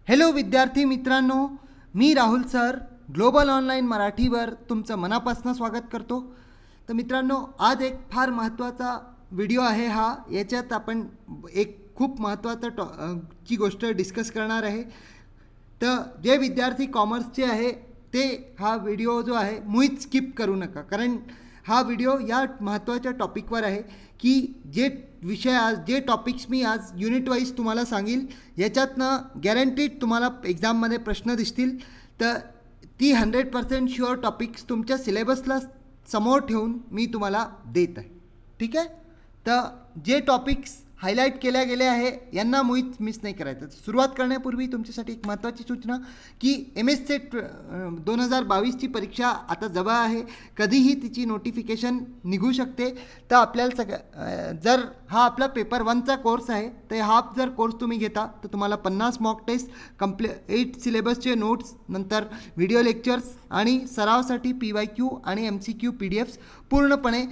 Hello विद्यार्थी मित्रांनो, मी Rahul sir global online मराठीवर तुमचं मनापासून स्वागत करतो. तर मित्रांनो, आज एक फार महत्त्वाचा व्हिडिओ आहे हा. याच्यात आपण एक खूप महत्त्वाचा ची गोष्ट डिस्कस करणार आहे. तर जे विद्यार्थी कॉमर्सचे आहे ते हा व्हिडिओ जो आहे मुळीच स्किप करू नका, कारण हा व्हिडिओ या महत्त्वाच्या टॉपिकवर आहे की जे विषय आज जे टॉपिक्स मी आज युनिट वाईज तुम्हाला सांगील याच्यातनं गॅरंटीड तुम्हाला एक्झाममध्ये प्रश्न दिसतील. तर ती 100% शुअर टॉपिक्स तुमच्या सिलेबसला समोर ठेवून मी तुम्हाला देत आहे. ठीक आहे. तर जे टॉपिक्स हायलाईट केल्या गेले आहे यांना मुळीच मिस नाही करायचं. सुरुवात करण्यापूर्वी तुमच्यासाठी एक महत्त्वाची सूचना की MS-CET 2022ची परीक्षा आता जवळ आहे. कधीही तिची नोटिफिकेशन निघू शकते. तर आपल्याला जर हा आपला पेपर 1चा कोर्स आहे तर हा जर कोर्स तुम्ही घेता तर तुम्हाला 50 मॉक टेस्ट 8 सिलेबसचे नोट्स, नंतर व्हिडिओ लेक्चर्स आणि सरावासाठी PYQ आणि MCQ PDFs पूर्णपणे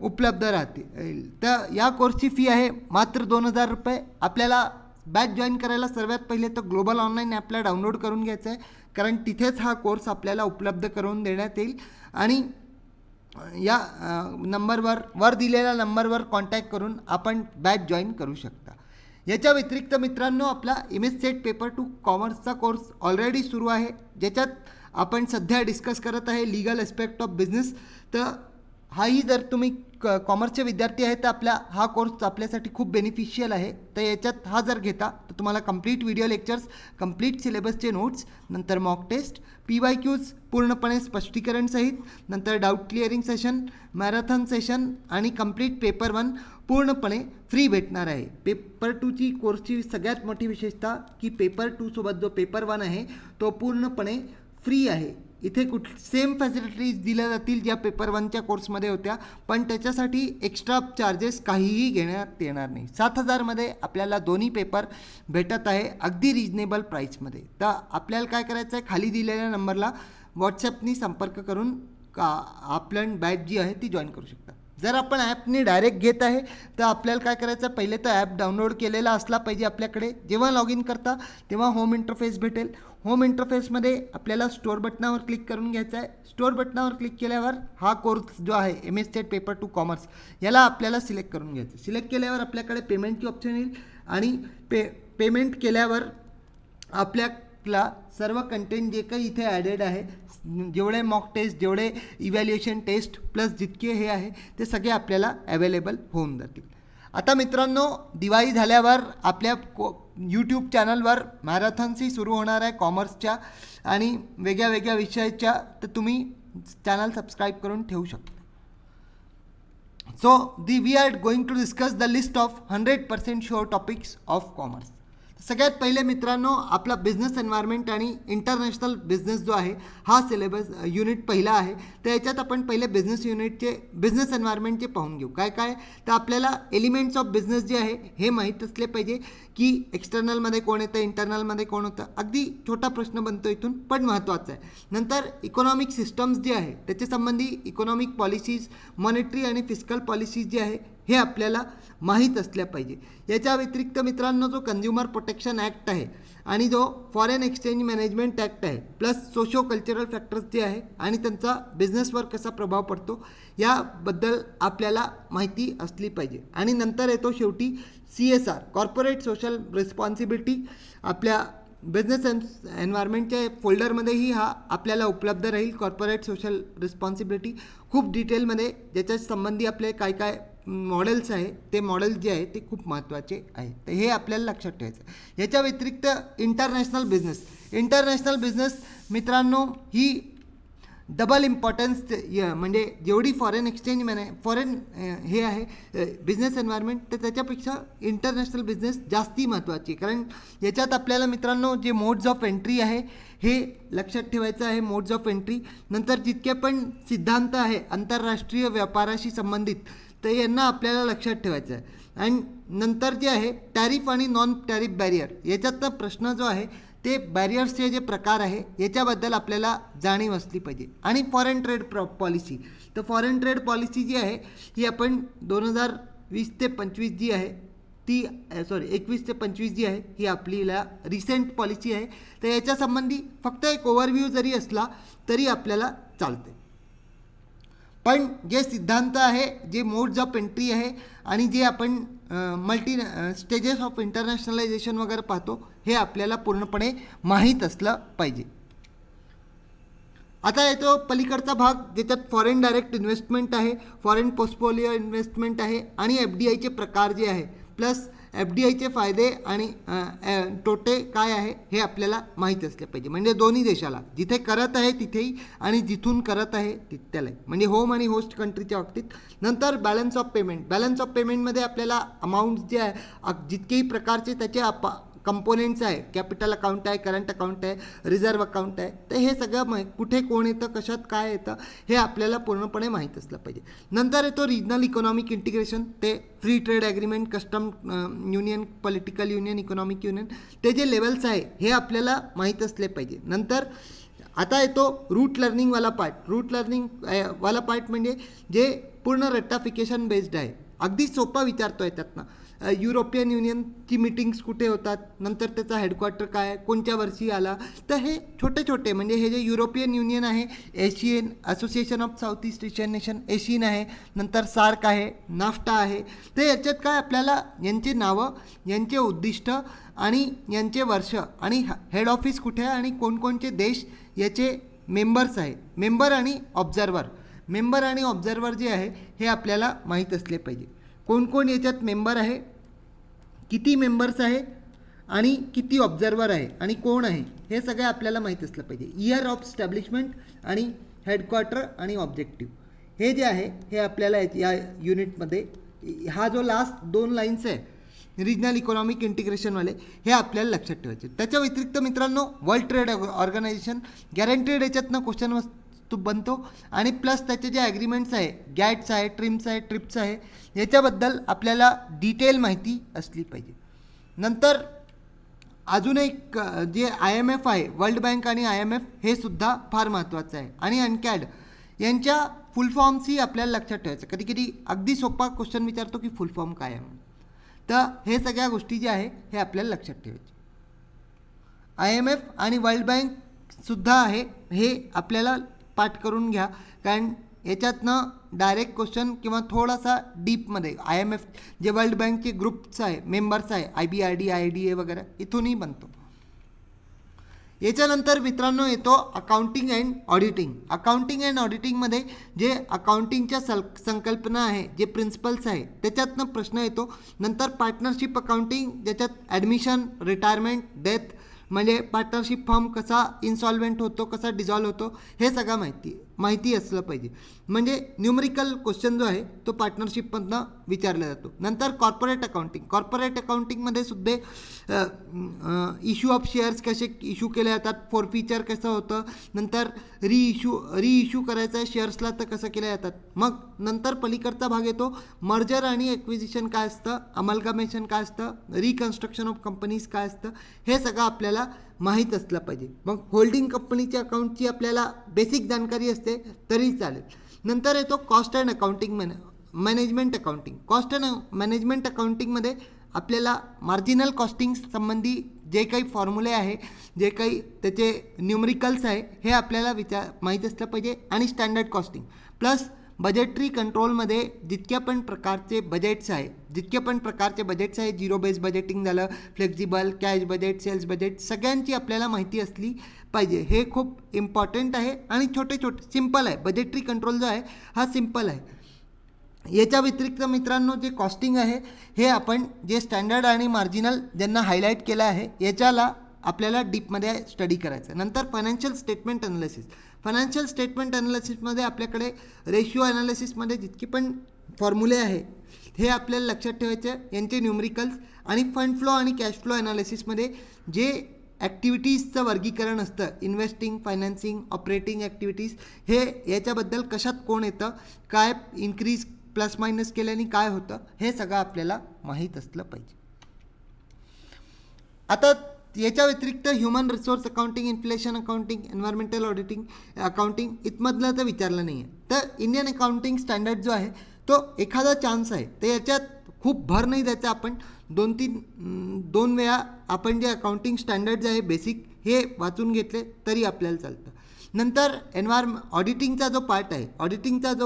उपलब्ध राहतील. तर या कोर्सची फी आहे मात्र 2000 रुपये. आपल्याला बॅच जॉईन करायला सर्वात पहिले तर ग्लोबल ऑनलाईन ॲपला डाउनलोड करून घ्यायचं आहे, कारण तिथेच हा कोर्स आपल्याला उपलब्ध करून देण्यात येईल. आणि या नंबरवर वर दिलेल्या नंबरवर कॉन्टॅक्ट करून आपण बॅच जॉईन करू शकता. याच्या व्यतिरिक्त मित्रांनो, आपला MS-CET पेपर 2 कॉमर्सचा कोर्स ऑलरेडी सुरू आहे, ज्याच्यात आपण सध्या डिस्कस करत आहे लीगल एस्पेक्ट ऑफ बिझनेस. तर हाही जर तुम्ही कॉमर्सचे विद्यार्थी आहेत तर हा कोर्स आपल्यासाठी खूप बेनिफिशियल आहे. तर याच्यात हा जर घेता तर तुम्हाला कंप्लीट व्हिडिओ लेक्चर्स, कंप्लीट सिलेबसचे नोट्स, नंतर मॉक टेस्ट, PYQs पूर्णपणे स्पष्टीकरणसहित, नंतर doubt clearing session, marathon session आणि कंप्लीट पेपर 1 पूर्णपणे फ्री भेटणार आहे. पेपर 2ची कोर्सची सगळ्यात मोठी विशेषता की पेपर 2 सोबत जो पेपर 1 आहे तो पूर्णपणे फ्री आहे. इथे सेम फॅसिलिटीज दिल्या जातील ज्या पेपर 1च्या कोर्समध्ये होत्या, पण त्याच्यासाठी एक्स्ट्रा चार्जेस काहीही घेण्यात येणार नाही. 7000मध्ये आपल्याला दोन्ही पेपर भेटत आहे अगदी रिजनेबल प्राईसमध्ये. तर आपल्याला काय करायचं आहे, खाली दिलेल्या नंबरला व्हॉट्सॲपनी संपर्क करून आपलं बॅच जी आहे ती जॉईन करू शकता. जर आपण ॲपने डायरेक्ट घेत आहे तर आपल्याला काय करायचं, पहिले तर ॲप डाउनलोड केलेला असला पाहिजे आपल्याकडे. जेव्हा लॉग इन करता तेव्हा होम इंटरफेस भेटेल. होम इंटरफेसमध्ये आपल्याला स्टोअर बटनावर क्लिक करून घ्यायचं आहे. स्टोअर बटनावर क्लिक केल्यावर हा कोर्स जो आहे MS-CET पेपर 2 कॉमर्स याला आपल्याला सिलेक्ट करून घ्यायचं. सिलेक्ट केल्यावर आपल्याकडे पेमेंटची ऑप्शन येईल आणि पेमेंट केल्यावर आपल्याला सर्व कंटेंट जे काही इथे ॲडेड आहे, जेवढे मॉक टेस्ट, जेवढे इव्हॅल्युएशन टेस्ट प्लस जितके हे आहे ते सगळे आपल्याला अवेलेबल होऊन जातील. आता मित्रांनो, दिवाळी झाल्यावर आपल्या यूट्यूब चॅनलवर मॅरेथॉन्सही सुरू होणार आहे कॉमर्सच्या आणि वेगळ्या वेगळ्या विषयाच्या. तर तुम्ही चॅनल सबस्क्राईब करून ठेवू शकता. So we are going to discuss the list of 100% sure topics of commerce. सगळ्यात पहिले मित्रांनो, आपला बिझनेस एन्व्हायरमेंट आणि इंटरनॅशनल बिझनेस जो आहे हा सिलेबस युनिट पहिला आहे. तर याच्यात आपण पहिले बिझनेस एन्व्हायरमेंटचे पाहून घेऊ. काय काय तर आपल्याला एलिमेंट्स ऑफ बिझनेस जे आहे हे माहीत असले पाहिजे की एक्सटर्नलमध्ये कोण येतं, इंटरनलमध्ये कोण होतं. अगदी छोटा प्रश्न बनतो इथून, पण महत्त्वाचा आहे. नंतर इकॉनॉमिक सिस्टम्स जे आहे त्याच्या संबंधी इकॉनॉमिक पॉलिसीज, मॉनिटरी आणि फिस्कल पॉलिसीज जे आहे हे आपल्याला माहीत असल्या पाहिजे. याच्या व्यतिरिक्त मित्रांनो, जो कन्झ्युमर प्रोटेक्शन ॲक्ट आहे आणि जो फॉरेन एक्सचेंज मॅनेजमेंट ॲक्ट आहे, प्लस सोशो कल्चरल फॅक्टर्स जे आहे आणि त्यांचा बिझनेसवर कसा प्रभाव पडतो याबद्दल आपल्याला माहिती असली पाहिजे. आणि नंतर येतो शेवटी CSR, कॉर्पोरेट सोशल रिस्पॉन्सिबिलिटी. आपल्या बिझनेस एन्व्हायरमेंटच्या फोल्डरमध्येही हा आपल्याला उपलब्ध राहील. कॉर्पोरेट सोशल रिस्पॉन्सिबिलिटी खूप डिटेलमध्ये, ज्याच्या संबंधी आपले काय काय मॉडेल्स आहे ते मॉडेल्स जे आहे ते खूप महत्त्वाचे आहे. तर हे आपल्याला लक्षात ठेवायचं. याच्या व्यतिरिक्त इंटरनॅशनल बिझनेस मित्रांनो ही डबल इम्पॉर्टन्स, म्हणजे जेवढी फॉरेन एक्सचेंज फॉरेन हे आहे बिझनेस एन्व्हायरमेंट, तर त्याच्यापेक्षा इंटरनॅशनल बिझनेस जास्ती महत्त्वाची. कारण याच्यात आपल्याला मित्रांनो जे मोड्स ऑफ एंट्री आहे हे लक्षात ठेवायचं आहे. मोड्स ऑफ एंट्री नंतर जितके पण सिद्धांत आहे आंतरराष्ट्रीय व्यापाराशी संबंधित, तर यांना आपल्याला लक्षात ठेवायचं आहे. आणि नंतर जे आहे टॅरिफ आणि नॉन टॅरिफ बॅरियर, याच्यातला प्रश्न जो आहे ते बॅरियर्सचे जे प्रकार आहे याच्याबद्दल आपल्याला जाणीव असली पाहिजे. आणि फॉरेन ट्रेड पॉलिसी, तर फॉरेन ट्रेड पॉलिसी जी आहे ही आपण 2020 ते 25 जी आहे 21 ते 25 जी आहे ही आपलीला रिसेंट पॉलिसी आहे. तर याच्या संबंधी फक्त एक ओव्हरव्ह्यू जरी असला तरी आपल्याला चालते. पण जे सिद्धांत आहे, जे मोड्स ऑफ एंट्री आहे आणि जे आपण मल्टी स्टेजेस ऑफ इंटरनॅशनलायझेशन वगैरे पाहतो, हे आपल्याला पूर्णपणे माहीत असलं पाहिजे. आता येतो पलीकडचा भाग, ज्याच्यात फॉरेन डायरेक्ट इन्व्हेस्टमेंट आहे, फॉरेन पोर्टफोलिओ इन्व्हेस्टमेंट आहे आणि FDIचे प्रकार जे आहे, प्लस FDIचे फायदे आणि तोटे काय आहे हे आपल्याला माहीत असले पाहिजे. म्हणजे दोन्ही देशाला, जिथे करत आहे तिथेही आणि जिथून करत आहे त्यालाही, म्हणजे होम आणि होस्ट कंट्रीच्या बाबतीत. नंतर balance of payment. Balance of पेमेंटमध्ये आपल्याला अमाऊंट जे आहे, जितकेही प्रकारचे त्याचे कंपोनेंट्स आहे, कॅपिटल अकाउंट आहे, करंट अकाउंट आहे, रिझर्व्ह अकाउंट आहे, तर हे सगळं कुठे कोण येतं, कशात काय येतं हे आपल्याला पूर्णपणे माहीत असलं पाहिजे. नंतर येतो रिजनल इकॉनॉमिक इंटिग्रेशन. ते free trade agreement, custom union, political union, economic union, ते जे लेवल्स आहे हे आपल्याला माहीत असले पाहिजे. नंतर आता येतो रूट लर्निंगवाला पार्ट. रूट लर्निंगवाला पार्ट म्हणजे जे पूर्ण रेटाफिकेशन बेस्ड आहे. अगदी सोपा विचारतो आहे त्यातनं. युरोपियन युनियनची मीटिंग्स कुठे होतात, नंतर त्याचा हेडक्वार्टर काय, कोणत्या वर्षी आला, तर हे छोटे छोटे म्हणजे हे जे युरोपियन युनियन आहे, Asian association of south east Asian nation, Asian आहे, नंतर सार्क आहे, नाफ्टा आहे, तर याच्यात काय आपल्याला यांची नावं, यांचे उद्दिष्ट आणि यांचे वर्ष आणि हेड ऑफिस कुठे आहे आणि कोणकोणते देश याचे मेंबर्स आहे, मेंबर आणि ऑब्झर्वर जे आहे हे आपल्याला माहीत असले पाहिजे. कोण कोण याच्यात मेंबर आहे, किती मेंबर्स आहे आणि किती ऑब्झर्वर आहे आणि कोण आहे, हे सगळं आपल्याला माहीत असलं पाहिजे. इयर ऑफ स्टॅब्लिशमेंट आणि हेडक्वार्टर आणि ऑब्जेक्टिव्ह हे जे आहे हे आपल्याला या युनिटमध्ये, हा जो लास्ट 2 लाईन्स आहे रिजनल इकॉनॉमिक इंटिग्रेशनवाले, हे आपल्याला लक्षात ठेवायचे. त्याच्या व्यतिरिक्त मित्रांनो, वर्ल्ड ट्रेड ऑर्गनायझेशन गॅरंटेड याच्यातनं क्वेश्चन वस्तू बनतो आणि प्लस त्याचे जे ॲग्रीमेंट्स आहे, गॅट्स आहे, ट्रिप्स आहे, याच्याबद्दल आपल्याला डिटेल माहिती असली पाहिजे. नंतर अजून एक जे IMF आहे, वर्ल्ड बँक आणि IMF, हे सुद्धा फार महत्त्वाचं आहे. आणि अनकॅड यांच्या फुल फॉर्म्सही आपल्याला लक्षात ठेवायचं. कधी कधी अगदी सोपा क्वेश्चन विचारतो की फुल फॉर्म काय आहे म्हणून, तर हे सगळ्या गोष्टी ज्या आहे हे आपल्याला लक्षात ठेवायचे. IMF आणि वर्ल्ड बँकसुद्धा आहे, हे आपल्याला पाठ करून घ्या, कारण याच्यातनं डायरेक्ट क्वेश्चन किंवा थोडासा डीपमध्ये IMF जे वर्ल्ड बँकचे ग्रुप्स आहे, मेंबर्स आहे, IBRD, IDA वगैरे, इथूनही बनतो. याच्यानंतर मित्रांनो येतो accounting and auditing. Accounting and ऑडिटिंगमध्ये जे अकाउंटिंगच्या संकल्पना आहे, जे प्रिन्सिपल्स आहे, त्याच्यातनं प्रश्न येतो. नंतर पार्टनरशिप अकाउंटिंग, ज्याच्यात ॲडमिशन, रिटायरमेंट, डेथ, म्हणजे पार्टनरशिप फर्म कसा इन्सॉल्व्हेंट होतो, कसा डिझॉल्व होतो, हे सगळं माहिती असलं पाहिजे. म्हणजे न्यूमरिकल क्वेश्चन जो आहे तो पार्टनरशिपमधनं विचारला जातो. नंतर कॉर्पोरेट अकाउंटिंगमध्ये सुद्धा इश्यू ऑफ शेअर्स कसे इश्यू केले जातात, फॉरफिचर कसं होतं, नंतर रिइश्यू करायचं आहे शेअर्सला तर कसं केलं जातात. मग नंतर पलीकडचा भाग येतो मर्जर आणि एक्विजिशन काय असतं, अमलगमेशन काय असतं, रिकन्स्ट्रक्शन ऑफ कंपनीज काय असतं, हे सगळं आपल्याला माहीत असलं पाहिजे. मग होल्डिंग कंपनीच्या अकाउंटची आपल्याला बेसिक जाणकारी असते तरी चालेल. नंतर येतो cost and accounting management accounting. Cost and management अकाउंटिंगमध्ये आपल्याला मार्जिनल कॉस्टिंग संबंधी जे काही फॉर्म्युले आहे, जे काही त्याचे न्यूमरिकल्स आहे, हे आपल्याला माहीत असलं पाहिजे. आणि स्टँडर्ड कॉस्टिंग प्लस बजेटरी कंट्रोलमध्ये जितक्या पण प्रकारचे बजेट्स आहे, झिरो बेस बजेटिंग झालं, flexible, cash budget, sales budget, सगळ्यांची आपल्याला माहिती असली पाहिजे. हे खूप इम्पॉर्टंट आहे आणि छोटे सिम्पल आहे. बजेटरी कंट्रोल जो आहे हा सिम्पल आहे. याच्या व्यतिरिक्त मित्रांनो जे कॉस्टिंग आहे हे आपण जे स्टँडर्ड आणि मार्जिनल ज्यांना हायलाईट केलं आहे याच्याला आपल्याला डीपमध्ये स्टडी करायचं. नंतर फायनान्शियल स्टेटमेंट अनालिसिसमध्ये आपल्याकडे रेशिओ अनालिसिसमध्ये जितके पण फॉर्म्युले आहे हे आपल्याला लक्षात ठेवायचे, यांचे न्यूमरिकल्स. आणि फंड फ्लो आणि कॅश फ्लो अनालिसिसमध्ये जे ॲक्टिव्हिटीजचं वर्गीकरण असतं, इन्व्हेस्टिंग, फायनान्सिंग, ऑपरेटिंग ॲक्टिव्हिटीज, हे याच्याबद्दल कशात कोण येतं, काय इन्क्रीज प्लस मायनस केल्याने काय होतं, हे सगळं आपल्याला माहीत असलं पाहिजे. आता याच्या व्यतिरिक्त human resource accounting, inflation accounting, environmental auditing accounting इथमधलं तर विचारलं नाही आहे. तर इंडियन अकाउंटिंग स्टँडर्ड जो आहे तो एखादा चान्स आहे, तर याच्यात खूप भर नाही द्यायचा आपण. 2 वेळा आपण जे अकाउंटिंग स्टँडर्ड्स आहे बेसिक हे वाचून घेतले तरी आपल्याला चालतं. नंतर ऑडिटिंगचा जो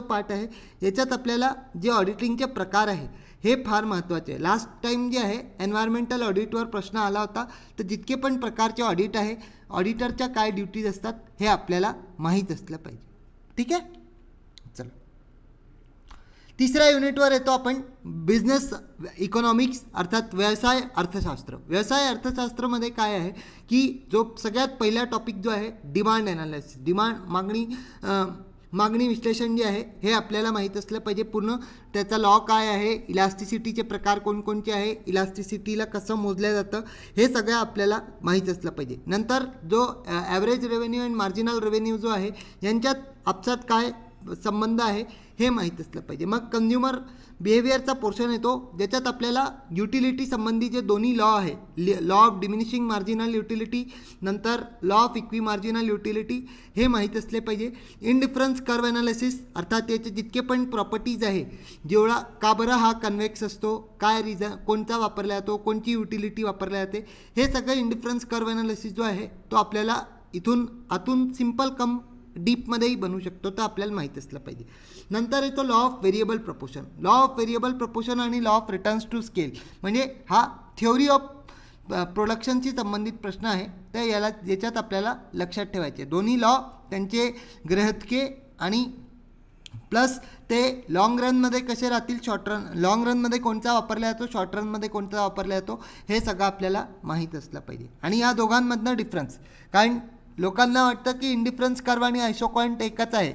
पार्ट आहे याच्यात आपल्याला जे ऑडिटिंगचे प्रकार आहे हे फार महत्त्वाचे आहे. लास्ट टाईम जे आहे एन्व्हायरमेंटल ऑडिटवर प्रश्न आला होता. तर जितके पण प्रकारचे ऑडिट आहे, ऑडिटरच्या काय ड्युटीज असतात हे आपल्याला माहीत असलं पाहिजे. ठीक आहे. चला, तिसऱ्या युनिटवर येतो आपण. बिझनेस इकॉनॉमिक्स अर्थात व्यवसाय अर्थशास्त्र. व्यवसाय अर्थशास्त्रामध्ये काय आहे की जो सगळ्यात पहिला टॉपिक जो आहे डिमांड ॲनालिसिस, मागणी विश्लेषण जे आहे हे आपल्याला माहीत असलं पाहिजे पूर्ण. त्याचा लॉ काय आहे, इलास्टिसिटीचे प्रकार कोणकोणते आहे, इलास्टिसिटीला कसं मोजलं जातं हे सगळं आपल्याला माहीत असलं पाहिजे. नंतर जो average revenue and marginal revenue जो आहे यांच्यात आपसात काय संबंध आहे हे माहीत असलं पाहिजे. मग कन्झ्युमर बिहेवियरचा पोर्शन येतो ज्याच्यात आपल्याला युटिलिटी संबंधी जे दोन्ही लॉ आहे, law of diminishing marginal utility नंतर law of equimarginal utility हे माहीत असले पाहिजे. इनडिफरन्स कर्व ॲनालिसिस अर्थात याचे जितके पण प्रॉपर्टीज आहे, जेवढा का बरं हा कन्व्हेक्स असतो, काय रिझन, कोणता वापरला जातो, कोणती युटिलिटी वापरल्या जाते, हे सगळं इनडिफरन्स कर्व ॲनालिसिस जो आहे तो आपल्याला आतून सिम्पल कम डीपमध्येही बनवू शकतो, तर आपल्याला माहीत असलं पाहिजे. नंतर येतो लॉ ऑफ व्हेरिएबल प्रपोर्शन आणि law of returns to scale. म्हणजे हा थ्योरी ऑफ प्रोडक्शनशी संबंधित प्रश्न आहे. तर याच्यात आपल्याला लक्षात ठेवायचे दोन्ही लॉ, त्यांचे ग्रहतके आणि प्लस ते लाँग रनमध्ये कसे राहतील, लाँग रनमध्ये कोणता वापरला जातो, शॉर्ट रनमध्ये कोणता वापरला जातो हे सगळं आपल्याला माहीत असलं पाहिजे. आणि या दोघांमधनं डिफरन्स, कारण लोकांना वाटतं की इंडिफरन्स कर्व आणि आयसोकॉइंट एकच आहे,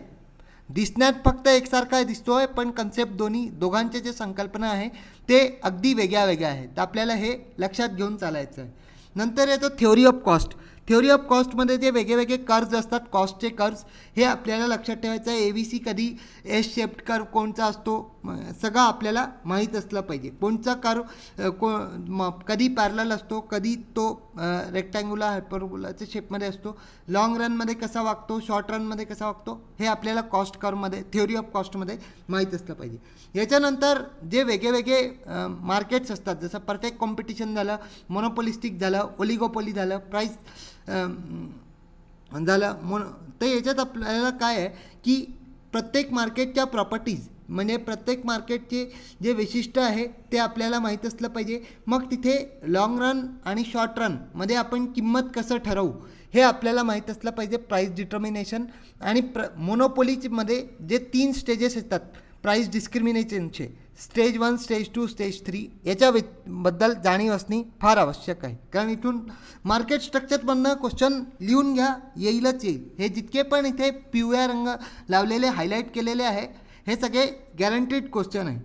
दिसण्यात फक्त एकसारखा दिसतोय, पण कन्सेप्ट दोघांचे जे संकल्पना आहे ते अगदी वेगळ्या आहेत. तर आपल्याला हे लक्षात घेऊन चालायचं आहे. नंतर येतो थ्योरी ऑफ कॉस्टमध्ये जे वेगळे कर्व्ज असतात, कॉस्टचे कर्व्ज हे आपल्याला लक्षात ठेवायचं आहे. ABC कधी एस शेप्ड कर्व कोणचा असतो सगळं आपल्याला माहीत असलं पाहिजे. कोणचा कर्व कधी पॅरलल असतो, कधी तो रेक्टँग्युलर हायपरबोलाच्या शेपमध्ये असतो, लाँग रनमध्ये कसा वागतो, शॉर्ट रनमध्ये कसा वागतो हे आपल्याला थ्योरी ऑफ कॉस्टमध्ये माहीत असलं पाहिजे. याच्यानंतर जे वेगळे मार्केट्स असतात, जसं परफेक्ट कॉम्पिटिशन झालं, मोनोपोलिस्टिक झालं, ओलिगोपोली झालं, प्राईस झालं, तर याच्यात आपल्याला काय आहे की प्रत्येक मार्केटच्या प्रॉपर्टीज म्हणजे प्रत्येक मार्केटचे जे वैशिष्ट्य आहे ते आपल्याला माहीत असलं पाहिजे. मग तिथे लाँग रन आणि शॉर्ट रनमध्ये आपण किंमत कसं ठरवू हे आपल्याला माहीत असलं पाहिजे. प्राईस डिटर्मिनेशन आणि मोनोपोलीमध्ये जे 3 स्टेजेस येतात प्राईस डिस्क्रिमिनेशनचे, स्टेज 1, स्टेज 2, स्टेज 3, याच्याबद्दल जाणीव असणे फार आवश्यक आहे. कारण इथून मार्केट स्ट्रक्चरमधनं क्वेश्चन लिहून घ्या, येईलच येईल. हे जितके पण इथे पिवळ्या रंग लावलेले हायलाईट केलेले आहे हे सगळे गॅरंटीड क्वेश्चन आहे.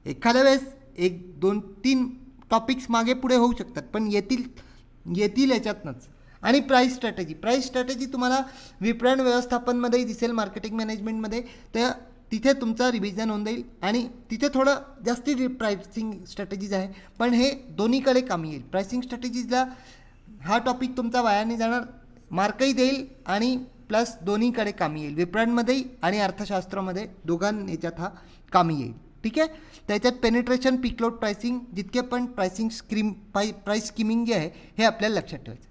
एखाद्या वेळेस 1, 2, 3 टॉपिक्स मागे पुढे होऊ शकतात, पण येतील याच्यातनंच. आणि प्राईस स्ट्रॅटेजी तुम्हाला विपणन व्यवस्थापनमध्येही दिसेल, मार्केटिंग मॅनेजमेंटमध्ये. तर तिथे तुमचा रिव्हिजन होऊन जाईल आणि तिथे थोडं जास्ती प्राइसिंग स्ट्रॅटेजीज आहे, पण हे दोन्हीकडे कामी येईल. प्राइसिंग स्ट्रॅटेजीजला हा टॉपिक तुमचा वाया नाही जाणार, मार्कही देईल आणि प्लस दोन्हीकडे कामी येईल. विपणनमध्येही आणि अर्थशास्त्रामध्ये याच्यात हा कामी येईल. ठीक आहे. त्याच्यात पेनिट्रेशन, पीक लोड प्राइसिंग, जितके पण प्राइस स्कीमिंग जे आहे हे आपल्याला लक्षात ठेवायचं.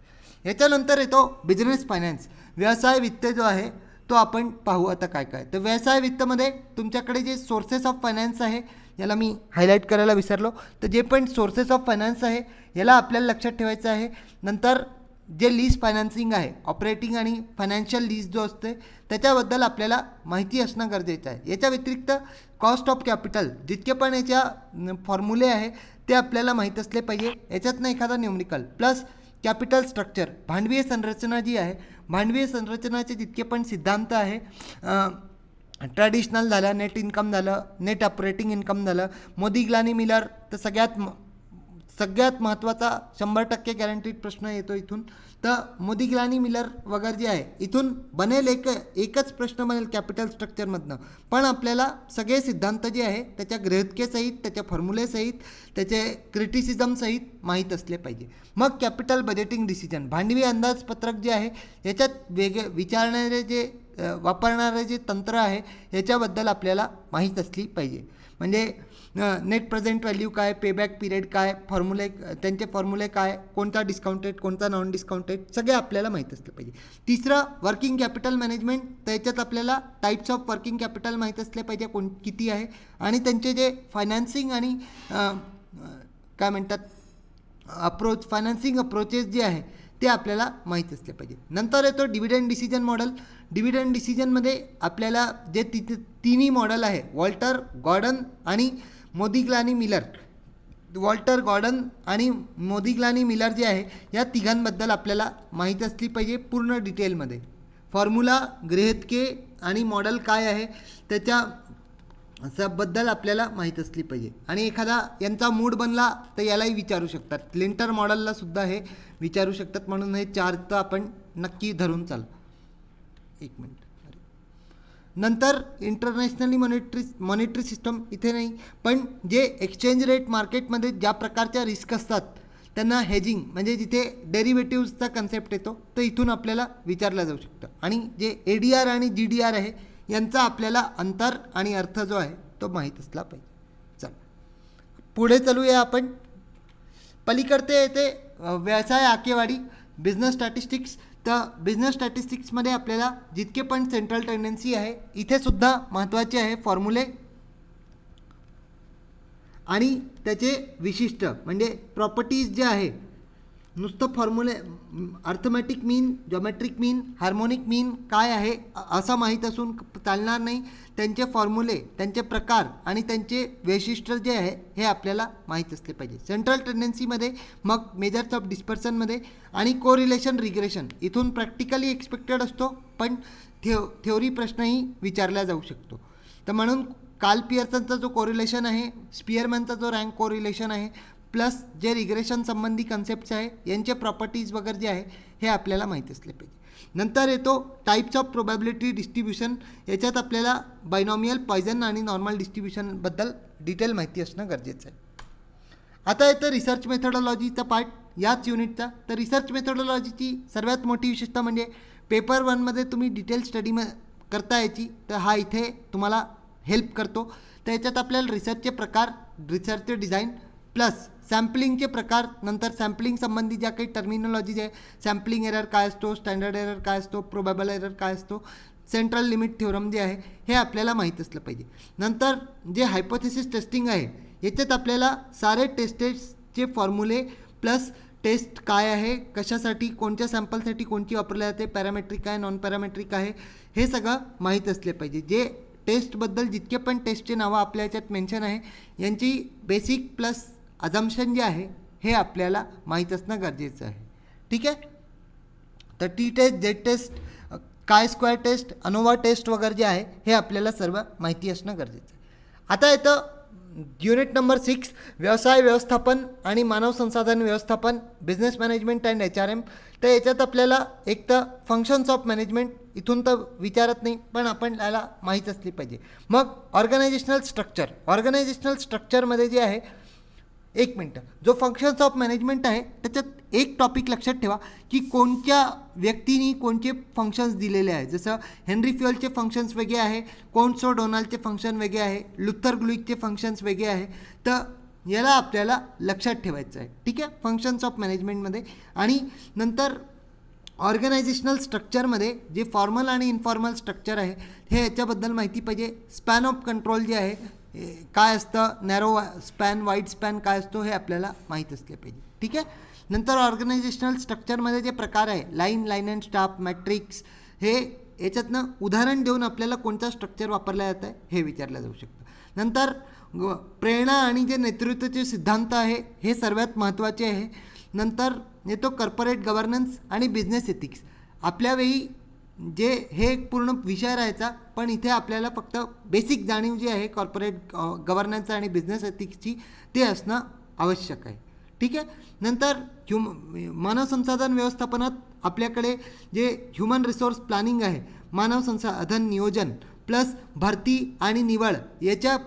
याच्यानंतर येतो बिझनेस फायनान्स, व्यवसाय वित्त जो आहे तो आपण पाहू आता काय. तर व्यवसाय वित्तमध्ये तुमच्याकडे जे सोर्सेस ऑफ फायनान्स आहे, याला मी हायलाईट करायला विसरलो, तर जे पण सोर्सेस ऑफ फायनान्स आहे याला आपल्याला लक्षात ठेवायचं आहे. नंतर जे लीज फायनान्सिंग आहे, ऑपरेटिंग आणि फायनान्शियल लीज जो असते त्याच्याबद्दल आपल्याला माहिती असणं गरजेचं आहे. याच्या व्यतिरिक्त कॉस्ट ऑफ कॅपिटल, जितके पण याच्या फॉर्म्युले आहे ते आपल्याला माहीत असले पाहिजे. याच्यातनं एखादा न्यूमरिकल प्लस कॅपिटल स्ट्रक्चर, भांडवीय संरचना जी आहे, भांडवीय संरचनाचे जितके पण सिद्धांत आहे, ट्रॅडिशनल झालं, नेट इन्कम झालं, नेट ऑपरेटिंग इन्कम झालं, मोदी-ग्लानी मिलर, तर सगळ्यात महत्त्वाचा 100% गॅरंटीड प्रश्न येतो इथून. तर मोदी-ग्लानी मिलर वगैरे जे आहे इथून बनेल, एकच प्रश्न बनेल कॅपिटल स्ट्रक्चरमधनं, पण आपल्याला सगळे सिद्धांत जे आहे त्याच्या गृहीतकेसहित, त्याच्या फॉर्म्युलेसहित, त्याचे क्रिटिसिझमसहित माहीत असले पाहिजे. मग कॅपिटल बजेटिंग डिसिजन, भांडवी अंदाजपत्रक जे आहे याच्यात वापरणारे जे तंत्र आहे याच्याबद्दल आपल्याला माहीत असली पाहिजे. म्हणजे नेट प्रेझेंट व्हॅल्यू काय, पेबॅक पिरियड काय, फॉर्म्युले त्यांचे फॉर्म्युले काय, कोणता डिस्काउंटेड कोणता नॉन डिस्काउंटेड सगळे आपल्याला माहीत असलं पाहिजे. तिसरं वर्किंग कॅपिटल मॅनेजमेंट. त्याच्यात आपल्याला टाईप्स ऑफ वर्किंग कॅपिटल माहीत असले पाहिजे किती आहे आणि त्यांचे जे फायनान्सिंग आणि काय म्हणतात फायनान्सिंग अप्रोचेस जे आहे ते आपल्याला माहीत असले पाहिजे. नंतर येतो डिव्हिडंड डिसिजन मॉडेल. डिव्हिडंड डिसिजनमध्ये आपल्याला जे तिन्ही मॉडेल आहे वॉल्टर, गॉर्डन आणि मोदिग्लानी मिलर. वॉल्टर, गॉर्डन आणि मोदिग्लानी मिलर जे आहे या तिघांबद्दल आपल्याला माहीत असली पाहिजे पूर्ण डिटेलमध्ये. फॉर्म्युला, गृहीतके आणि मॉडेल काय आहे त्याच्याबद्दल आपल्याला माहीत असली पाहिजे. आणि एखादा यांचा मूड बनला तर यालाही विचारू शकतात. लिंटर मॉडेलला सुद्धा हे विचारू शकतात, म्हणून हे 4 तर आपण नक्की धरून चालू. एक मिनिट. नंतर इंटरनॅशनली मॉनिटरी सिस्टम इथे नाही, पण जे एक्सचेंज रेट मार्केटमध्ये ज्या प्रकारच्या रिस्क असतात त्यांना हेजिंग म्हणजे जिथे डेरिव्हेटिव्हचा कन्सेप्ट येतो तर इथून आपल्याला विचारलं जाऊ शकतं. आणि जे ADR आणि GDR आहे यांचा आपल्याला अंतर आणि अर्थ जो आहे तो माहीत असला पाहिजे. चल पुढे चालूया आपण. पलीकडते येते व्यवसाय आकडेवारी, बिझनेस स्टॅटिस्टिक्स. तर बिझनेस स्टॅटिस्टिक्समध्ये आपल्याला जितके पण सेंट्रल टेंडन्सी आहे इथे सुद्धा महत्त्वाचे आहे फॉर्म्युले आणि त्याचे विशिष्ट म्हणजे प्रॉपर्टीज जे आहे. नुसतं फॉर्म्युले अर्थमॅटिक मीन, जॉमेट्रिक मीन, हार्मोनिक मीन काय आहे असं माहीत असून चालणार नाही. त्यांचे फॉर्म्युले, त्यांचे प्रकार आणि त्यांचे वैशिष्ट्य जे आहे हे आपल्याला माहीत असले पाहिजे. सेंट्रल टेंडन्सीमध्ये मग मेजर्स ऑफ डिस्पर्सनमध्ये आणि कोरिलेशन रिग्रेशन इथून प्रॅक्टिकली एक्सपेक्टेड असतो, पण थेओरी प्रश्नही विचारला जाऊ शकतो. तर म्हणून कार्ल पियर्सनचा जो कोरिलेशन आहे, स्पियरमॅनचा जो रँक कोरिलेशन आहे, प्लस जे रिग्रेशन संबंधी कन्सेप्ट्स आहे यांचे प्रॉपर्टीज वगैरे जे आहे हे आपल्याला माहीत असले पाहिजे. नंतर येतो टाईप्स ऑफ प्रोबॅबिलिटी डिस्ट्रीब्युशन. याच्यात आपल्याला बायनॉमियल, पॉयझन आणि नॉर्मल डिस्ट्रीब्युशनबद्दल डिटेल माहिती असणं गरजेचं आहे. आता येतं रिसर्च मेथोडॉलॉजीचा पार्ट याच युनिटचा. तर रिसर्च मेथोडॉलॉजीची सर्वात मोठी विशेषता म्हणजे पेपर 1मध्ये तुम्ही डिटेल स्टडी करता याची, तर हा इथे तुम्हाला हेल्प करतो. तर याच्यात आपल्याला रिसर्चचे प्रकार, रिसर्चचे डिझाईन प्लस सॅम्पलिंगचे प्रकार, नंतर सॅम्पलिंग संबंधी ज्या काही टर्मिनॉलॉजी आहे, सॅम्पलिंग एरर काय असतो, स्टँडर्ड एरर काय असतो, प्रोबॅबल एरर काय असतो, सेंट्रल लिमिट थ्योरम जे आहे हे आपल्याला माहीत असलं पाहिजे. नंतर जे हायपोथेसिस टेस्टिंग आहे याच्यात आपल्याला सारे टेस्टेसचे फॉर्म्युले प्लस टेस्ट काय आहे, कशासाठी, कोणत्या सॅम्पलसाठी कोणती वापरली जाते, पॅरामेट्रिक आहे, नॉन पॅरामेट्रिक आहे, हे सगळं माहीत असले पाहिजे. जे टेस्टबद्दल जितके पण टेस्टचे नावं आपल्या याच्यात मेन्शन आहे यांची बेसिक प्लस अझम्पशन जे आहे हे आपल्याला माहीत असणं गरजेचं आहे. ठीक आहे. तर टी टेस्ट, जेड टेस्ट, काय स्क्वेअर टेस्ट, अनोवा टेस्ट वगैरे जे आहे हे आपल्याला सर्व माहिती असणं गरजेचं आहे. आता येतं युनिट नंबर 6 व्यवसाय व्यवस्थापन आणि मानव संसाधन व्यवस्थापन, बिझनेस मॅनेजमेंट अँड HRM. तर याच्यात आपल्याला एक तर फंक्शन्स ऑफ मॅनेजमेंट इथून तर विचारत नाही, पण आपण याला माहीत असली पाहिजे. मग ऑर्गनायझेशनल स्ट्रक्चर. ऑर्गनायझेशनल स्ट्रक्चरमध्ये जे आहे, एक मिनटं, जो फंक्शन्स ऑफ मॅनेजमेंट आहे त्याच्यात एक टॉपिक लक्षात ठेवा की कोणत्या व्यक्तींनी कोणते फंक्शन्स दिलेले आहे. जसं हेनरी फ्युएलचे फंक्शन्स वेगळे आहे, कोन्सो डोनाल्डचे फंक्शन वेगळे आहे, लुथर ग्लुईकचे फंक्शन्स वेगळे आहे. तर याला आपल्याला लक्षात ठेवायचं आहे. ठीक आहे, फंक्शन्स ऑफ मॅनेजमेंटमध्ये. आणि नंतर ऑर्गनायझेशनल स्ट्रक्चरमध्ये जे फॉर्मल आणि इनफॉर्मल स्ट्रक्चर आहे हे याच्याबद्दल माहिती पाहिजे. स्पॅन ऑफ कंट्रोल जे आहे काय असतं, नॅरो स्पॅन, वाईड स्पॅन काय असतो हे आपल्याला माहीत असले पाहिजे. ठीक आहे. नंतर ऑर्गनायझेशनल स्ट्रक्चरमध्ये जे प्रकार आहे, लाईन अँड स्टाफ, मॅट्रिक्स, हे याच्यातनं उदाहरण देऊन आपल्याला कोणतं स्ट्रक्चर वापरलं जातं आहे हे विचारलं जाऊ शकतं. नंतर प्रेरणा आणि जे नेतृत्वाचे सिद्धांत आहे हे सर्वात महत्त्वाचे आहे. नंतर येतो कॉर्पोरेट गव्हर्नन्स आणि बिझनेस एथिक्स. आपल्या वेळी जे हे एक पूर्ण विषय राहायचा, पण इथे आपल्याला फक्त बेसिक जाणीव जी आहे कॉर्पोरेट गव्हर्नन्स आणि बिझनेस एथिक्सची ते असणं आवश्यक आहे. ठीक आहे. नंतर मानव संसाधन व्यवस्थापनात आपल्याकडे जे ह्युमन रिसोर्स प्लॅनिंग आहे, मानव संसाधन नियोजन प्लस भरती आणि निवड याच्या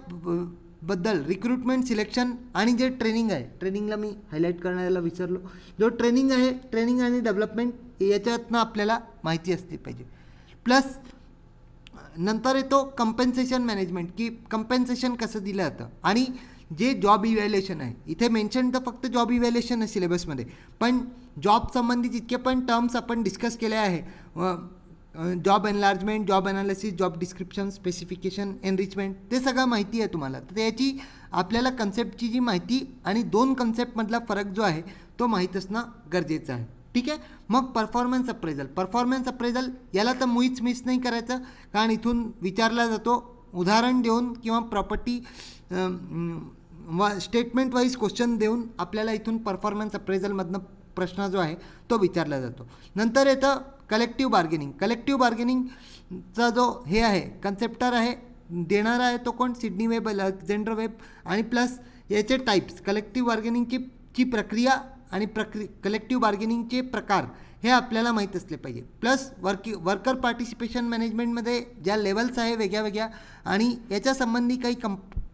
बद्दल, रिक्रुटमेंट, सिलेक्शन आणि जे ट्रेनिंग आहे, ट्रेनिंगला मी हायलाईट करायला विसरलो, जो ट्रेनिंग आहे, ट्रेनिंग आणि डेव्हलपमेंट याच्यातनं आपल्याला माहिती असली पाहिजे. प्लस नंतर येतो कंपेन्सेशन मॅनेजमेंट, की कंपेन्सेशन कसं दिलं जातं, आणि जे जॉब इव्हॅल्युएशन आहे. इथे मेन्शन तर फक्त जॉब इव्हॅल्युएशन आहे सिलेबसमध्ये, पण जॉब संबंधी जितके पण टर्म्स आपण डिस्कस केले आहे, job enlargement, job analysis, job description, specification, enrichment, ते सगळं माहिती आहे तुम्हाला. तर त्याची आपल्याला कन्सेप्टची जी माहिती आणि दोन कन्सेप्टमधला फरक जो आहे तो माहीत असणं गरजेचं आहे. ठीक आहे. मग परफॉर्मन्स अप्रेझल याला तर मुळीच मिस नाही करायचं, कारण इथून विचारला जातो उदाहरण देऊन किंवा प्रॉपर्टी स्टेटमेंट वाईज क्वेश्चन देऊन आपल्याला इथून परफॉर्मन्स अप्रेझलमधनं प्रश्न जो आहे तो विचारला जातो. नंतर येतं कलेक्टिव्ह बार्गेनिंगचा जो हे आहे कन्सेप्टर आहे, देणारा आहे तो कोण, सिडनी वेब, अलेक्झांडर वेब, आणि प्लस याचे टाईप्स, कलेक्टिव्ह बार्गेनिंगची प्रक्रिया आणि कलेक्टिव्ह बार्गेनिंगचे प्रकार हे आपल्याला माहीत असले पाहिजे. प्लस वर्कर पार्टिसिपेशन मॅनेजमेंटमध्ये ज्या लेवल्स आहे वेगळ्या आणि याच्यासंबंधी काही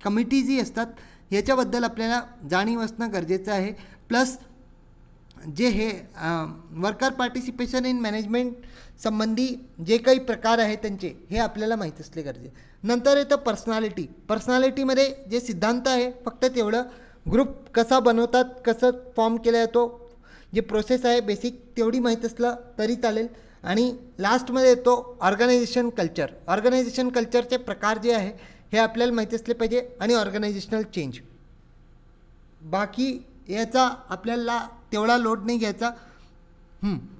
कमिटीजही असतात, ह्याच्याबद्दल आपल्याला जाणीव असणं गरजेचं आहे. प्लस जे हे वर्कर पार्टिसिपेशन इन मॅनेजमेंट संबंधी जे काही प्रकार आहेत त्यांचे हे आपल्याला माहीत असले गरजे. नंतर येतं पर्सनॅलिटीमध्ये जे सिद्धांत आहे फक्त तेवढं, ग्रुप कसा बनवतात, कसं फॉर्म केला जातो, जे प्रोसेस आहे बेसिक तेवढी माहीत असलं तरी चालेल. आणि लास्टमध्ये येतो ऑर्गनायझेशन कल्चरचे प्रकार जे आहे हे आपल्याला माहिती असले पाहिजे, आणि ऑर्गनायझेशनल चेंज. बाकी याचा आपल्याला तेवढा लोड नाही घ्यायचा.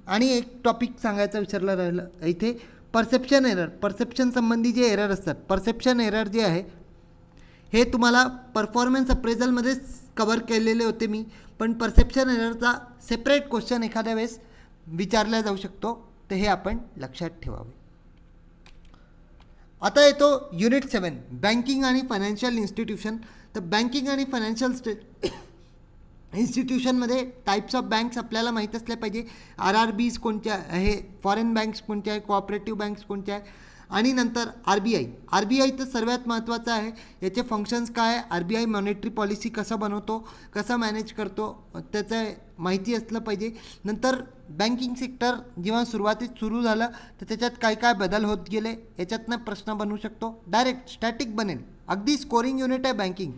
आणि एक टॉपिक सांगायचा विसरला राहिलं इथे, परसेप्शन संबंधी जे एरर असतात, परसेप्शन एरर जे आहे हे तुम्हाला परफॉर्मन्स अप्रेझलमध्येच कवर केलेले होते मी, पण परसेप्शन एररचा सेपरेट क्वेश्चन एखाद्या वेळेस विचारला जाऊ शकतो, तर हे आपण लक्षात ठेवावे. आता येतो युनिट 7, बँकिंग आणि फायनान्शियल इन्स्टिट्यूशन. तर बँकिंग आणि फायनान्शियल इन्स्टिट्यूशनमध्ये टाईप्स ऑफ बँक्स आपल्याला माहीत असल्या पाहिजे. RRBs कोणत्या आहे, फॉरेन बँक्स कोणत्या आहे, कोऑपरेटिव्ह बँक्स कोणत्या आहे, आणि नंतर RBI तर सर्वात महत्त्वाचं आहे. याचे फंक्शन्स काय आहे, RBI मॉनेटरी पॉलिसी कसं बनवतो, कसं मॅनेज करतो, त्याचं माहिती असलं पाहिजे. नंतर बँकिंग सेक्टर जेव्हा सुरुवातीत सुरू झालं तर त्याच्यात काय काय बदल होत गेले याच्यातनं प्रश्न बनवू शकतो. डायरेक्ट स्टॅटिक बनेल, अगदी स्कोरिंग युनिट आहे बँकिंग,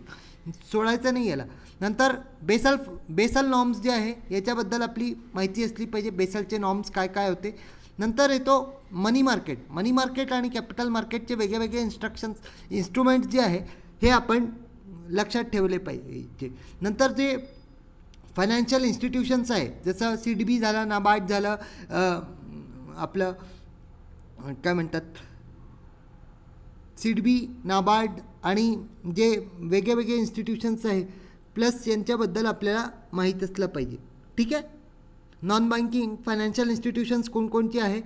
सोडायचं नाही याला. नंतर बेसल नॉर्म्स जे आहे याच्याबद्दल आपली माहिती असली पाहिजे, बेसलचे नॉर्म्स काय काय होते. नंतर येतो मनी मार्केट आणि कॅपिटल मार्केटचे वेगळे इन्स्ट्रुमेंट्स जे आहे हे आपण लक्षात ठेवले पाहिजे. नंतर जे फायनान्शियल इन्स्टिट्यूशन्स आहे जसं CDB झालं, नाबार्ड झालं, आपलं काय म्हणतात CDB, नाबार्ड, आणि जे वेगळे इन्स्टिट्यूशन्स आहे प्लस यांच्याबद्दल आपल्याला माहीत असलं पाहिजे. ठीक आहे. नॉन बँकिंग फायनान्शियल इन्स्टिट्यूशन्स कोणकोणते आहे,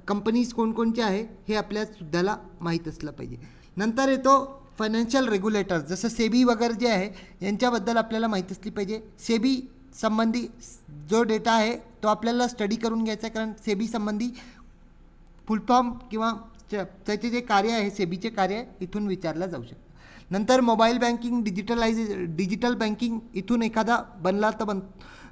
कंपनीज कोणकोणते आहे हे आपल्यासुद्धाला माहीत असलं पाहिजे. नंतर येतो फायनान्शियल रेग्युलेटर्स जसं सेबी वगैरे जे आहे यांच्याबद्दल आपल्याला माहीत असली पाहिजे. सेबी संबंधी जो डेटा आहे तो आपल्याला स्टडी करून घ्यायचा आहे, कारण सेबी संबंधी फुलफॉर्म किंवा त्याचे जे कार्य आहे सेबीचे कार्य इथून विचारलं जाऊ शकतं. नंतर मोबाईल बँकिंग, डिजिटल बँकिंग इथून एखादा बनला तर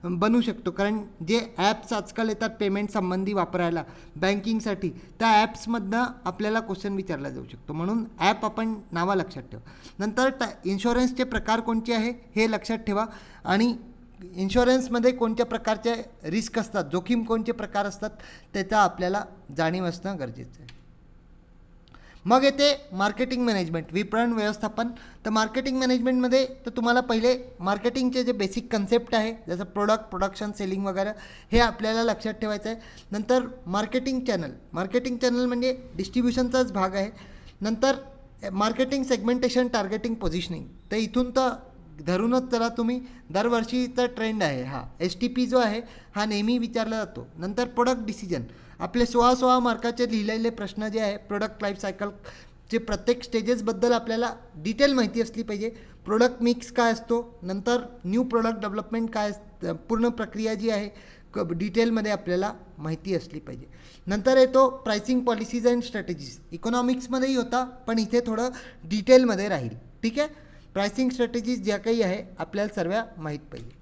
बनू शकतो, कारण जे ॲप्स आजकाल येतात पेमेंट संबंधी वापरायला बँकिंगसाठी, त्या ॲप्समधनं आपल्याला क्वेश्चन विचारला जाऊ शकतो, म्हणून ॲप आपण नावा लक्षात ठेवा. नंतर इन्शुरन्सचे प्रकार कोणते आहे हे लक्षात ठेवा, आणि इन्शुरन्समध्ये कोणत्या प्रकारचे रिस्क असतात, जोखीम कोणते प्रकार असतात त्याचा आपल्याला जाणीव असणं गरजेचं आहे. मग येते मार्केटिंग मॅनेजमेंट, विपणन व्यवस्थापन. तर मार्केटिंग मॅनेजमेंटमध्ये तर तुम्हाला पहिले मार्केटिंगचे जे बेसिक कन्सेप्ट आहे जसं प्रोडक्शन, सेलिंग वगैरे हे आपल्याला लक्षात ठेवायचं आहे. नंतर मार्केटिंग चॅनल म्हणजे डिस्ट्रीब्युशनचाच भाग आहे. नंतर मार्केटिंग सेगमेंटेशन, टार्गेटिंग, पोझिशनिंग. तर इथून तर धरूनच चला तुम्ही, दरवर्षीचा ट्रेंड आहे हा. STP जो आहे हा नेहमी विचारला जातो. नंतर प्रोडक्ट डिसिजन, आपले 16 मार्काचे लिहिलेले प्रश्न जे आहे प्रोडक्ट लाईफ सायकलचे प्रत्येक स्टेजेसबद्दल आपल्याला डिटेल माहिती असली पाहिजे. प्रोडक्ट मिक्स काय असतो, नंतर न्यू प्रोडक्ट डेव्हलपमेंट काय, पूर्ण प्रक्रिया जी आहे डिटेलमध्ये आपल्याला माहिती असली पाहिजे. नंतर येतो प्राइसिंग पॉलिसीज अँड स्ट्रॅटेजीज, इकॉनॉमिक्समध्येही होता पण इथे थोडं डिटेलमध्ये राहील. ठीक आहे. प्राइसिंग स्ट्रॅटेजीज ज्या काही आहे आपल्याला सर्व माहीत पाहिजे.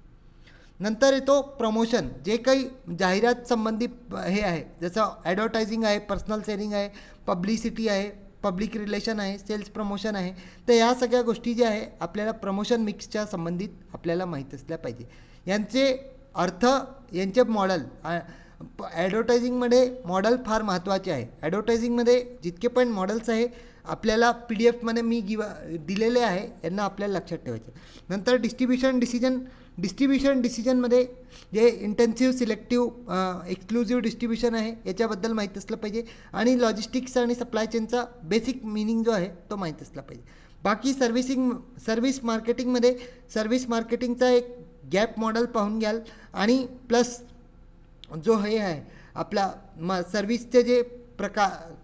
नंतर येतो प्रमोशन, जे काही जाहिरात संबंधी हे आहे, जसं ॲडव्हर्टायझिंग आहे, पर्सनल सेलिंग आहे, पब्लिसिटी आहे, पब्लिक रिलेशन आहे, सेल्स प्रमोशन आहे. तर या सगळ्या गोष्टी ज्या आहे आपल्याला प्रमोशन मिक्सच्या संबंधित आपल्याला माहीत असल्या पाहिजे. यांचे अर्थ, यांचे मॉडल, ॲडव्हर्टायझिंगमध्ये मॉडल फार महत्त्वाचे आहे. ॲडव्हर्टायझिंगमध्ये जितके पण मॉडल्स आहे आपल्याला PDF मध्ये मी दिलेले आहे, यांना आपल्याला लक्षात ठेवायचे. नंतर डिस्ट्रीब्युशन डिसिजनमध्ये जे इंटेन्सिव्ह, सिलेक्टिव्ह, एक्सक्लुझिव्ह डिस्ट्रीब्युशन आहे याच्याबद्दल माहीत असलं पाहिजे. आणि लॉजिस्टिक्स आणि सप्लाय चेनचा बेसिक मिनिंग जो आहे तो माहीत असला पाहिजे. बाकी सर्व्हिस मार्केटिंगमध्ये सर्व्हिस मार्केटिंगचा एक गॅप मॉडेल पाहून घ्याल. आणि प्लस जो हे आहे आपला सर्व्हिसचे जे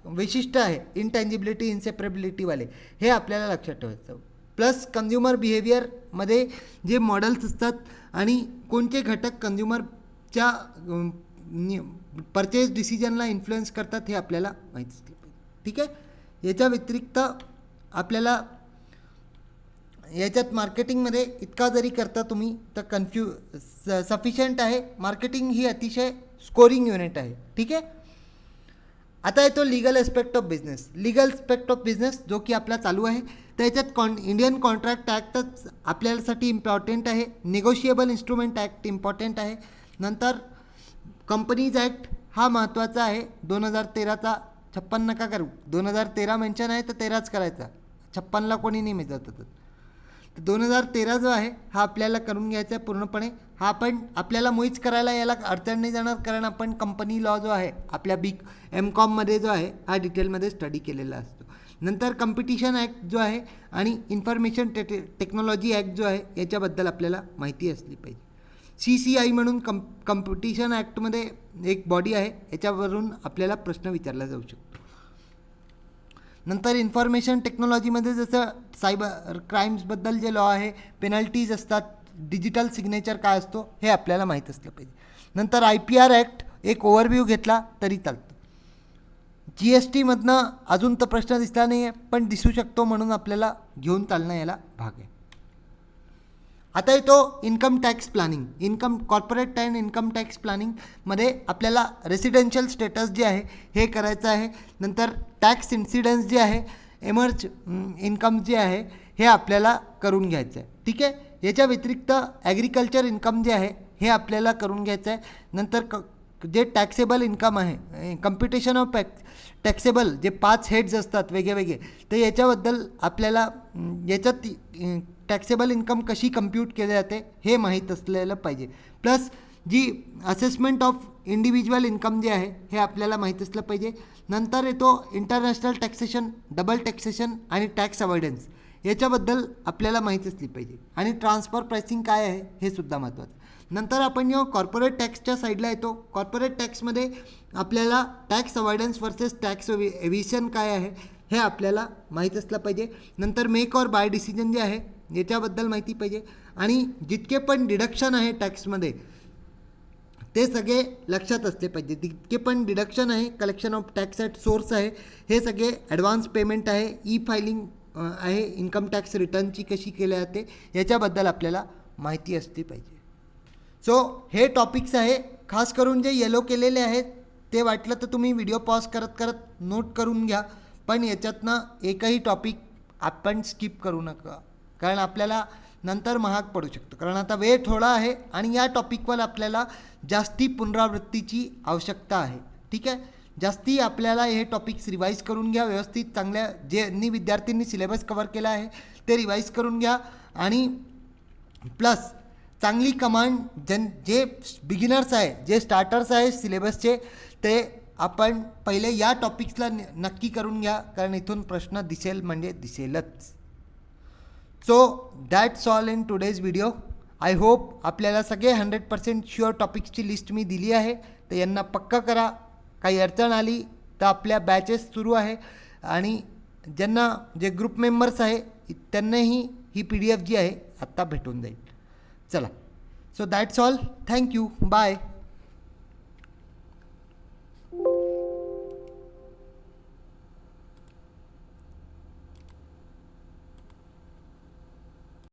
वैशिष्ट्य आहे, इंटँजिबिलिटी, इनसेपरेबिलिटीवाले, हे आपल्याला लक्षात ठेवायचं. प्लस कन्झ्युमर बिहेवियरमध्ये जे मॉडेल्स असतात आणि कोणते घटक कन्झ्युमरच्या परचेस डिसिजनला इन्फ्लुएन्स करतात हे आपल्याला माहीत असलं पाहिजे. ठीक आहे. याच्या व्यतिरिक्त आपल्याला याच्यात मार्केटिंगमध्ये इतका जरी करता तुम्ही तर सफिशियंट आहे. मार्केटिंग ही अतिशय स्कोरिंग युनिट आहे. ठीक आहे. आता येतो legal aspect of business. Legal aspect of business जो की आपला चालू आहे, तर याच्यात इंडियन कॉन्ट्रॅक्ट ॲक्टच आपल्यासाठी इम्पॉर्टंट आहे. निगोशिएबल इन्स्ट्रुमेंट ॲक्ट इम्पॉर्टंट आहे. नंतर कंपनीज ॲक्ट हा महत्त्वाचा आहे. 2013चा 56 नका करू. 2013 मेन्शन आहे तर 13च करायचा. 56ला कोणी नाही मिळत होतं. तर 2013 जो आहे हा आपल्याला करून घ्यायचा आहे पूर्णपणे. हा पण आपल्याला मुळीच करायला याला अडचण नाही जाणार, कारण आपण कंपनी लॉ जो आहे आपल्या MCOMमध्ये जो आहे हा डिटेलमध्ये स्टडी केलेला असतो. नंतर कॉम्पिटिशन ॲक्ट जो आहे आणि इन्फॉर्मेशन टेक्नॉलॉजी ॲक्ट जो आहे याच्याबद्दल आपल्याला माहिती असली पाहिजे. CCI म्हणून कॉम्पिटिशन ॲक्टमध्ये एक बॉडी आहे, याच्यावरून आपल्याला प्रश्न विचारला जाऊ शकतो. नंतर इन्फॉर्मेशन टेक्नॉलॉजीमध्ये जसं सायबर क्राईम्सबद्दल जे लॉ आहे, पेनल्टीज असतात, डिजिटल सिग्नेचर काय असतो हे आपल्याला माहीत असलं पाहिजे. नंतर IPR ॲक्ट एक ओव्हरव्ह्यू घेतला तरी चालतं. GSTमधनं अजून तर प्रश्न दिसला नाही आहे, पण दिसू शकतो म्हणून आपल्याला घेऊन चालणं याला भाग आहे. आता येतो income tax planning. Corporate and income tax प्लॅनिंगमध्ये आपल्याला रेसिडेन्शियल स्टेटस जे आहे हे करायचं आहे. नंतर टॅक्स इन्सिडन्स जे आहे, एमर्ज इन्कम जे आहे हे आपल्याला करून घ्यायचं आहे. ठीक आहे. याच्या व्यतिरिक्त ॲग्रिकल्चर इन्कम जे आहे हे आपल्याला करून घ्यायचं आहे. नंतर जे टॅक्सेबल इन्कम आहे, कम्प्युटेशन ऑफ टॅक्सेबल जे 5 हेड्स असतात वेगळे, तर याच्याबद्दल आपल्याला याच्यात टॅक्सेबल इन्कम कशी कम्प्यूट केली जाते हे माहीत असलेलं पाहिजे. प्लस जी असेसमेंट ऑफ इंडिव्हिज्युअल इन्कम जे आहे हे आपल्याला माहीत असलं पाहिजे. नंतर येतो इंटरनॅशनल टॅक्सेशन, डबल टॅक्सेशन आणि टॅक्स अवॉइडन्स, याच्याबद्दल आपल्याला माहीत असली पाहिजे. आणि ट्रान्सफर प्राइसिंग काय आहे हे सुद्धा महत्त्वाचं. नंतर आपण जेव्हा कॉर्पोरेट टॅक्सच्या साईडला येतो, कॉर्पोरेट टॅक्समध्ये आपल्याला टॅक्स अवॉइडन्स वर्सेस टॅक्स एव्हिशन काय आहे हे आपल्याला माहीत असलं पाहिजे. नंतर मेक ऑर बाय डिसिजन जे आहे याच्याबद्दल माहिती पाहिजे. आणि जितके पण डिडक्शन आहे टॅक्समध्ये ते सगळे लक्षात असले पाहिजे. जितके पण डिडक्शन आहे, collection of tax at source आहे, हे सगळे ॲडव्हान्स पेमेंट आहे, फायलिंग आहे, इन्कम टॅक्स रिटर्नची कशी केली जाते याच्याबद्दल आपल्याला माहिती असली पाहिजे. सो हे टॉपिक्स आहे. खास करून जे येलो केलेले आहेत ते वाटलं तर तुम्ही व्हिडिओ पॉज करत नोट करून घ्या, पण याच्यातनं एकही टॉपिक आपण स्किप करू नका, कारण आपल्याला नंतर महाग पडू शकतो. कारण आता वेळ थोडा आहे आणि या टॉपिकवर आपल्याला जास्ती पुनरावृत्तीची आवश्यकता आहे. ठीक आहे. जास्ती आपल्याला हे टॉपिक्स रिवाईज करून घ्या व्यवस्थित. चांगल्या ज्यांनी विद्यार्थ्यांनी सिलेबस कवर केला आहे ते रिवाईज करून घ्या. आणि प्लस चांगली कमांड जे बिगिनर्स आहे, जे स्टार्टर्स आहे सिलेबसचे, ते आपण पहिले या टॉपिक्सला नक्की करून घ्या, कारण इथून प्रश्न दिसेल म्हणजे दिसेलच. So that's all in today's video. I hope आपल्याला सगळे 100% शुअर टॉपिक्सची लिस्ट मी दिली आहे, तर यांना पक्का करा. काही अडचण आली तर आपल्या बॅचेस सुरू आहे आणि ज्यांना जे ग्रुप मेंबर्स आहे त्यांनाही ही PDF जी आहे आत्ता भेटून जाईल. चला. So that's all. Thank you. Bye.